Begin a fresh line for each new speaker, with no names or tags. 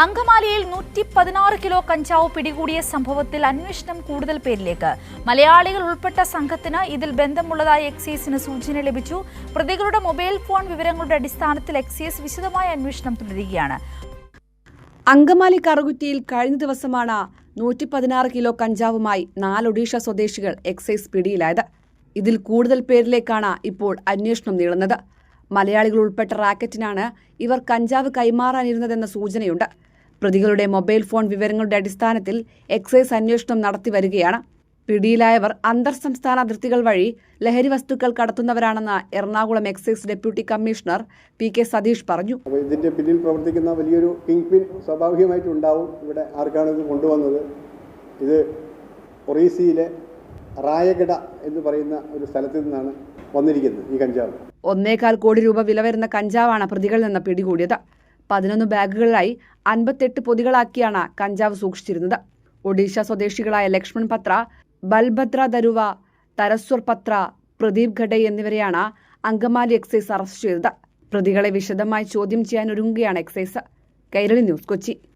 അങ്കമാലിയിൽ 116 കിലോ കഞ്ചാവ് പിടികൂടിയ സംഭവത്തിൽ അന്വേഷണം കൂടുതൽ പേരിലേക്ക്. മലയാളികൾ ഉൾപ്പെട്ട സംഘത്തിന് ഇതിൽ ബന്ധമുള്ളതായി എക്സൈസിന് സൂചന ലഭിച്ചു. പ്രതികളുടെ മൊബൈൽ ഫോൺ വിവരങ്ങളുടെ അടിസ്ഥാനത്തിൽ എക്സൈസ് വിശദമായ അന്വേഷണം തുടരുകയാണ്.
അങ്കമാലി കറുകുറ്റിയിൽ കഴിഞ്ഞ ദിവസമാണ് 116 കിലോ കഞ്ചാവുമായി 4 ഒഡീഷ സ്വദേശികൾ എക്സൈസ് പിടിയിലായത്. ഇതിൽ കൂടുതൽ പേരിലേക്കാണ് ഇപ്പോൾ അന്വേഷണം നീളുന്നത്. മലയാളികൾ ഉൾപ്പെട്ട റാക്കറ്റിനാണ് ഇവർ കഞ്ചാവ് കൈമാറാനിരുന്നതെന്ന സൂചനയുണ്ട്. പ്രതികളുടെ മൊബൈൽ ഫോൺ വിവരങ്ങളുടെ അടിസ്ഥാനത്തിൽ എക്സൈസ് അന്വേഷണം നടത്തിവരികയാണ്. പിടിയിലായവർ അന്തർ സംസ്ഥാന അതിർത്തികൾ വഴി ലഹരി വസ്തുക്കൾ കടത്തുന്നവരാണെന്ന് Ernakulam excise deputy commissioner PK Satheesh പറഞ്ഞു.
ഇതിന്റെ പിന്നിൽ പ്രവർത്തിക്കുന്ന വലിയൊരു കിങ് പിൻ സ്വാഭാവികമായിട്ടുണ്ടാവും. ഇവിടെ ആർക്കാണ് ഇത് കൊണ്ടുവന്നത്? ഇത് ഒറീസയിലെ റായഗഡ എന്ന് പറയുന്ന ഒരു സ്ഥലത്ത് നിന്നാണ് വന്നിരിക്കുന്നത് ഈ കഞ്ചാവ്.
1.25 കോടി രൂപ വില വരുന്ന കഞ്ചാവാണ് പ്രതികളിൽ നിന്ന് പിടികൂടിയത്. 11 ബാഗുകളിലായി 58 പൊതികളാക്കിയാണ് കഞ്ചാവ് സൂക്ഷിച്ചിരുന്നത്. ഒഡീഷ സ്വദേശികളായ ലക്ഷ്മൺ പത്ര, ബൽഭദ്ര ദരുവ, തരസ്വർ പത്ര, പ്രദീപ് ഖഡെ എന്നിവരെയാണ് അങ്കമാലി എക്സൈസ് അറസ്റ്റ് ചെയ്തത്. പ്രതികളെ വിശദമായി ചോദ്യം ചെയ്യാൻ ഒരുങ്ങുകയാണ് എക്സൈസ്. കൈരളി ന്യൂസ്, കൊച്ചി.